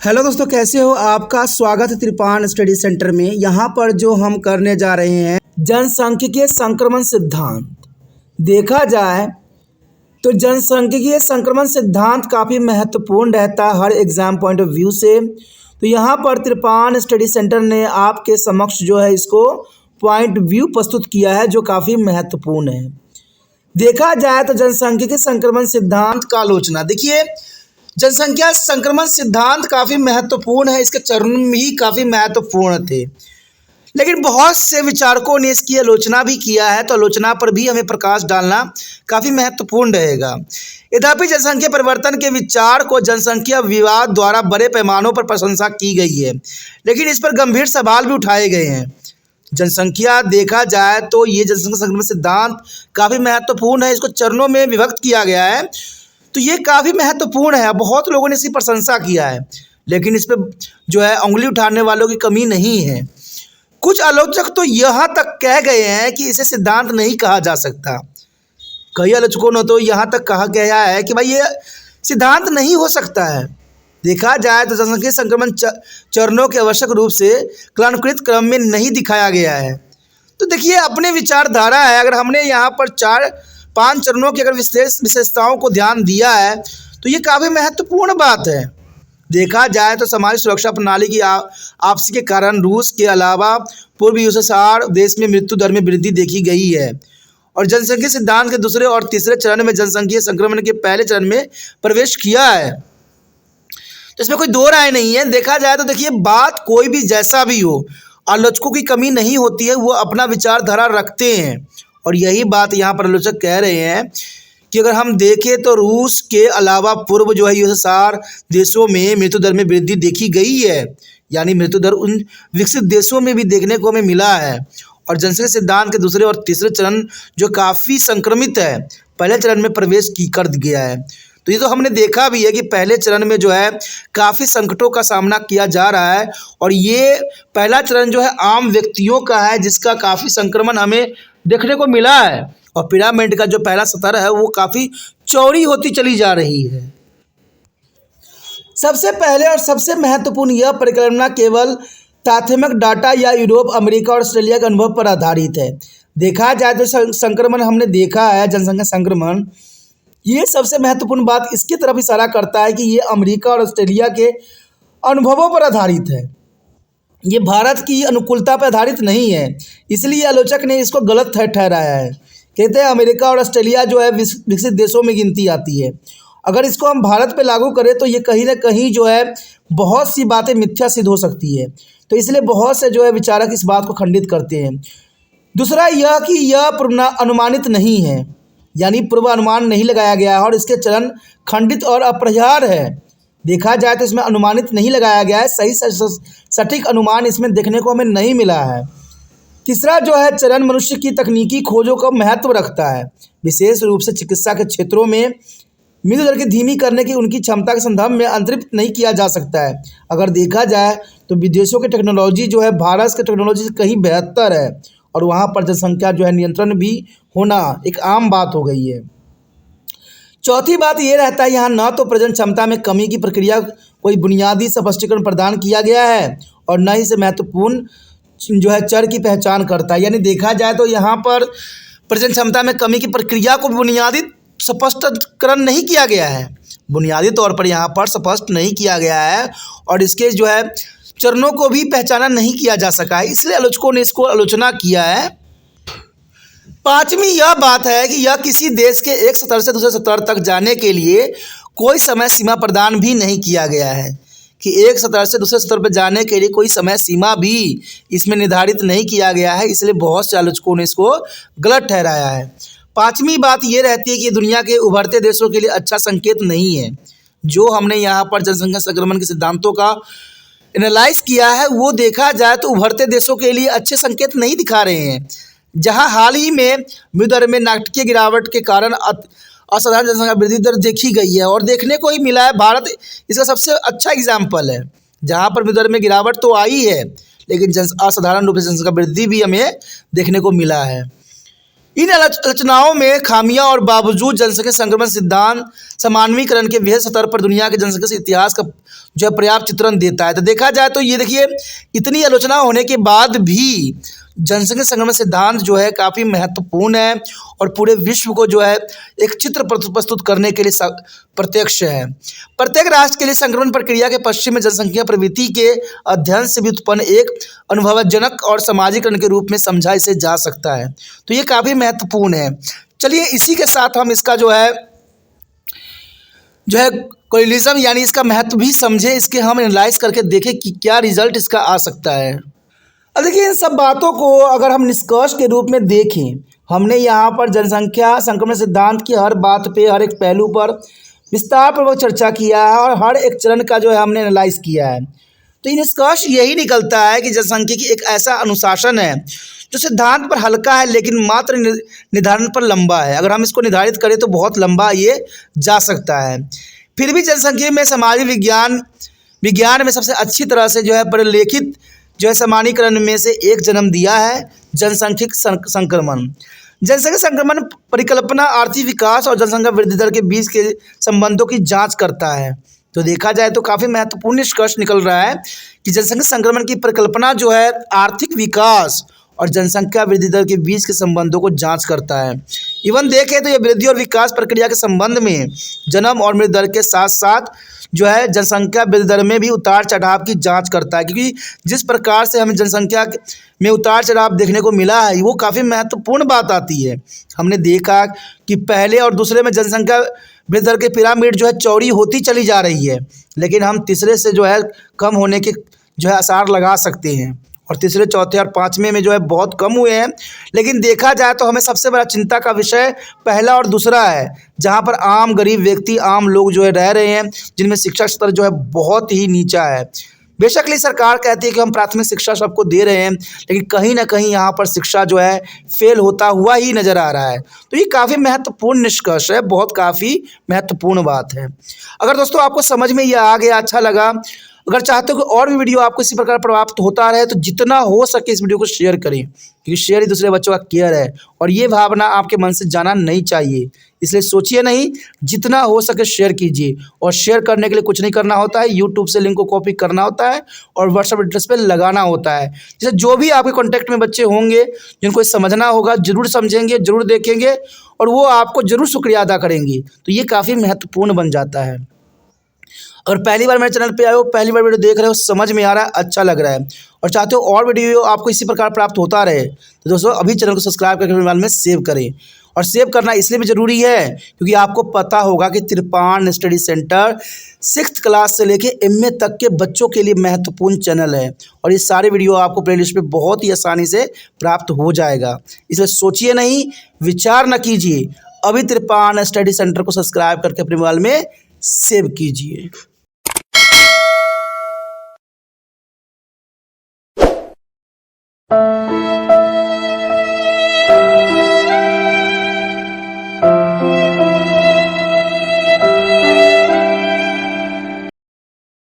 Hello दोस्तों, कैसे हो? आपका स्वागत है त्रिपान स्टडी सेंटर में। यहाँ पर जो हम करने जा रहे हैं जनसांख्यिकीय संक्रमण सिद्धांत। देखा जाए तो जनसांख्यिकीय संक्रमण सिद्धांत काफ़ी महत्वपूर्ण रहता है हर एग्जाम पॉइंट ऑफ व्यू से। तो यहाँ पर त्रिपान स्टडी सेंटर ने आपके समक्ष जो है इसको पॉइंट व्यू प्रस्तुत किया है जो काफ़ी महत्वपूर्ण है। देखा जाए तो जनसांख्यिकीय संक्रमण सिद्धांत का आलोचना। देखिए, जनसंख्या संक्रमण सिद्धांत काफ़ी महत्वपूर्ण है, इसके चरण भी काफ़ी महत्वपूर्ण थे, लेकिन बहुत से विचारकों ने इसकी आलोचना भी किया है, तो आलोचना पर भी हमें प्रकाश डालना काफ़ी महत्वपूर्ण रहेगा। यद्यपि जनसंख्या परिवर्तन के विचार को जनसंख्या विवाद द्वारा बड़े पैमानों पर प्रशंसा की गई है, लेकिन इस पर गंभीर सवाल भी उठाए गए हैं। जनसंख्या देखा जाए तो ये जनसंख्या संक्रमण सिद्धांत काफ़ी महत्वपूर्ण है, इसको चरणों में विभक्त किया गया है, तो ये काफ़ी महत्वपूर्ण है। बहुत लोगों ने इसकी प्रशंसा किया है, लेकिन इस पर जो है उंगली उठाने वालों की कमी नहीं है। कुछ आलोचक तो यहाँ तक कह गए हैं कि इसे सिद्धांत नहीं कहा जा सकता। कई आलोचकों ने तो यहाँ तक कहा गया है कि भाई ये सिद्धांत नहीं हो सकता है। देखा जाए तो जनसंख्या संक्रमण चरणों के आवश्यक रूप से क्लानुकृत क्रम में नहीं दिखाया गया है। तो देखिए, अपने विचारधारा है, अगर हमने यहाँ पर 4-5 चरणों की अगर विशेषताओं को ध्यान दिया है तो ये काफ़ी महत्वपूर्ण बात है। देखा जाए तो समाज सुरक्षा प्रणाली की आपसी के कारण रूस के अलावा पूर्व यूएसएसआर देश में मृत्यु दर में वृद्धि देखी गई है, और जनसंख्या सिद्धांत के दूसरे और तीसरे चरण में जनसंख्या संक्रमण के पहले चरण में प्रवेश किया है। तो इसमें कोई दो राय नहीं है। देखा जाए तो देखिए, बात कोई भी जैसा भी हो, आलोचकों की कमी नहीं होती है, वो अपना विचारधारा रखते हैं, और यही बात यहाँ पर आलोचक कह रहे हैं कि अगर हम देखें तो रूस के अलावा पूर्व जो है यूएसएसआर देशों में मृत्यु दर में वृद्धि देखी गई है, यानी मृत्यु दर उन विकसित देशों में भी देखने को हमें मिला है। और जनसंख्या सिद्धांत के दूसरे और तीसरे चरण जो काफ़ी संक्रमित है, पहले चरण में प्रवेश कर गया है। तो ये तो हमने देखा भी है कि पहले चरण में जो है काफ़ी संकटों का सामना किया जा रहा है, और ये पहला चरण जो है आम व्यक्तियों का है, जिसका काफ़ी संक्रमण हमें देखने को मिला है, और पिरामिड का जो पहला स्तर है वो काफ़ी चौड़ी होती चली जा रही है। सबसे पहले और सबसे महत्वपूर्ण यह परिकल्पना केवल ताथमिक डाटा या यूरोप, अमेरिका और ऑस्ट्रेलिया के अनुभव पर आधारित है। देखा जाए तो संक्रमण हमने देखा है, जनसंख्या संक्रमण, ये सबसे महत्वपूर्ण बात इसकी तरफ इशारा करता है कि ये अमेरिका और ऑस्ट्रेलिया के अनुभवों पर आधारित है, ये भारत की अनुकूलता पर आधारित नहीं है। इसलिए आलोचक ने इसको गलत ठहराया है। कहते हैं अमेरिका और ऑस्ट्रेलिया जो है विकसित देशों में गिनती आती है। अगर इसको हम भारत पे लागू करें तो ये कहीं ना कहीं जो है बहुत सी बातें मिथ्या सिद्ध हो सकती है, तो इसलिए बहुत से जो है विचारक इस बात को खंडित करते हैं। दूसरा यह कि यह अनुमानित नहीं है, यानी पूर्वानुमान नहीं लगाया गया है, और इसके चरण खंडित और अपरिहार्य है। देखा जाए तो इसमें अनुमानित नहीं लगाया गया है, सही सटीक अनुमान इसमें देखने को हमें नहीं मिला है। तीसरा जो है चरण मनुष्य की तकनीकी खोजों का महत्व रखता है, विशेष रूप से चिकित्सा के क्षेत्रों में मृत्यु दर की धीमी करने की उनकी क्षमता के संदर्भ में अंतर्निहित नहीं किया जा सकता है। अगर देखा जाए तो विदेशों की टेक्नोलॉजी जो है भारत की टेक्नोलॉजी से कहीं बेहतर है, और वहाँ पर जनसंख्या जो है नियंत्रण भी होना एक आम बात हो गई है। चौथी बात ये रहता है, यहाँ न तो प्रजनन क्षमता में कमी की प्रक्रिया कोई बुनियादी स्पष्टीकरण प्रदान किया गया है, और न ही से महत्वपूर्ण जो है चर की पहचान करता है। यानी देखा जाए तो यहाँ पर प्रजनन क्षमता में कमी की प्रक्रिया को बुनियादी स्पष्टीकरण नहीं किया गया है, बुनियादी तौर पर यहाँ पर स्पष्ट नहीं किया गया है, और इसके जो है चरणों को भी पहचाना नहीं किया जा सका है, इसलिए आलोचकों ने इसको आलोचना किया है। पांचवी यह बात है कि यह किसी देश के एक स्तर से दूसरे स्तर तक जाने के लिए कोई समय सीमा प्रदान भी नहीं किया गया है, कि एक स्तर से दूसरे स्तर पर जाने के लिए कोई समय सीमा भी इसमें निर्धारित नहीं किया गया है, इसलिए बहुत से आलोचकों ने इसको गलत ठहराया है। पांचवी बात ये रहती है कि दुनिया के उभरते देशों के लिए अच्छा संकेत नहीं है। जो हमने यहाँ पर जनसंख्या संक्रमण के सिद्धांतों का एनालाइज किया है, वो देखा जाए तो उभरते देशों के लिए अच्छे संकेत नहीं दिखा रहे हैं। जहाँ हाल ही में मृत्यु दर में नाटकीय गिरावट के कारण असाधारण जनसंख्या वृद्धि दर देखी गई है, और देखने को ही मिला है, भारत इसका सबसे अच्छा एग्जाम्पल है, जहाँ पर मृत्यु दर में गिरावट तो आई है, लेकिन असाधारण रूप से जनसंख्या वृद्धि भी हमें देखने को मिला है। इन रचनाओं में खामियां और बावजूद जनसंख्या संक्रमण सिद्धांत समानवीकरण के वृहद स्तर पर दुनिया के जनसंख्या से इतिहास का जो है पर्याप्त चित्रण देता है। तो देखा जाए तो ये देखिए, इतनी आलोचना होने के बाद भी जनसंख्या संक्रमण सिद्धांत जो है काफ़ी महत्वपूर्ण है और पूरे विश्व को जो है एक चित्र प्रस्तुत करने के लिए प्रत्यक्ष है। प्रत्येक राष्ट्र के लिए संक्रमण प्रक्रिया के पश्चिम में जनसंख्या प्रवृत्ति के अध्ययन से भी उत्पन्न एक अनुभवजनक और सामाजिकरण के रूप में समझा इसे जा सकता है। तो ये काफ़ी महत्वपूर्ण है। चलिए इसी के साथ हम इसका जो है कोलिज्म यानी इसका महत्व भी समझे, इसके हम एनालाइज करके देखें कि क्या रिजल्ट इसका आ सकता है। अब देखिए, इन सब बातों को अगर हम निष्कर्ष के रूप में देखें, हमने यहाँ पर जनसंख्या संक्रमण सिद्धांत की हर बात पे, हर एक पहलू पर विस्तारपूर्वक चर्चा किया है और हर एक चरण का जो है हमने एनालाइज किया है। तो ये निष्कर्ष यही निकलता है कि जनसांख्यिकी एक ऐसा अनुशासन है जो सिद्धांत पर हल्का है लेकिन मात्र निर्धारण पर लंबा है। अगर हम इसको निर्धारित करें तो बहुत लंबा ये जा सकता है। फिर भी जनसांख्यिकी में सामाजिक विज्ञान में सबसे अच्छी तरह से जो है परिलेखित जो है सामान्यीकरण में से एक जन्म दिया है जनसांख्यिक संक्रमण। जनसंख्या संक्रमण परिकल्पना आर्थिक विकास और जनसंख्या वृद्धि दर के बीच के संबंधों की जांच करता है। तो देखा जाए तो काफ़ी महत्वपूर्ण निष्कर्ष निकल रहा है कि जनसंख्या संक्रमण की परिकल्पना जो है आर्थिक विकास और जनसंख्या वृद्धि दर के बीच के संबंधों को जांच करता है। इवन देखें तो यह वृद्धि और विकास प्रक्रिया के संबंध में जन्म और मृत्यु दर के साथ साथ जो है जनसंख्या वृद्धि दर में भी उतार चढ़ाव की जांच करता है, क्योंकि जिस प्रकार से हमें जनसंख्या में उतार चढ़ाव देखने को मिला है वो काफ़ी महत्वपूर्ण बात आती है। हमने देखा कि पहले और दूसरे में जनसंख्या वृद्धि दर के पिरामिड जो है चौड़ी होती चली जा रही है, लेकिन हम तीसरे से जो है कम होने के जो है आसार लगा सकते हैं और तीसरे, चौथे और पाँचवें में जो है बहुत कम हुए हैं। लेकिन देखा जाए तो हमें सबसे बड़ा चिंता का विषय पहला और दूसरा है, जहां पर आम गरीब व्यक्ति, आम लोग जो है रह रहे हैं, जिनमें शिक्षा स्तर जो है बहुत ही नीचा है। बेशक सरकार कहती है कि हम प्राथमिक शिक्षा सबको दे रहे हैं, लेकिन कहीं ना कहीं यहाँ पर शिक्षा जो है फेल होता हुआ ही नज़र आ रहा है। तो ये काफ़ी महत्वपूर्ण निष्कर्ष है, बहुत काफ़ी महत्वपूर्ण बात है। अगर दोस्तों आपको समझ में यह आ गया, अच्छा लगा, अगर चाहते हो कि और भी वीडियो आपको इसी प्रकार प्राप्त होता रहे तो जितना हो सके इस वीडियो को शेयर करें, क्योंकि शेयर ही दूसरे बच्चों का केयर है और ये भावना आपके मन से जाना नहीं चाहिए। इसलिए सोचिए नहीं, जितना हो सके शेयर कीजिए। और शेयर करने के लिए कुछ नहीं करना होता है, यूट्यूब से लिंक को कॉपी करना होता है और व्हाट्सएप एड्रेस पर लगाना होता है। जैसे जो भी आपके कॉन्टैक्ट में बच्चे होंगे जिनको समझना होगा, जरूर समझेंगे, जरूर देखेंगे और वो आपको ज़रूर शुक्रिया अदा करेंगी। तो ये काफ़ी महत्वपूर्ण बन जाता है। अगर पहली बार मेरे चैनल पे आए हो, पहली बार वीडियो देख रहे हो, समझ में आ रहा है, अच्छा लग रहा है और चाहते हो और वीडियो आपको इसी प्रकार प्राप्त होता रहे, तो दोस्तों अभी चैनल को सब्सक्राइब करके मोबाइल में सेव करें। और सेव करना इसलिए भी ज़रूरी है क्योंकि आपको पता होगा कि तिरपान स्टडी सेंटर 6th क्लास से लेके MA तक के बच्चों के लिए महत्वपूर्ण चैनल है और ये सारे वीडियो आपको प्लेलिस्ट पे बहुत ही आसानी से प्राप्त हो जाएगा। इसलिए सोचिए नहीं, विचार न कीजिए, अभी तिरपान स्टडी सेंटर को सब्सक्राइब करके अपने मोबाइल में सेव कीजिए।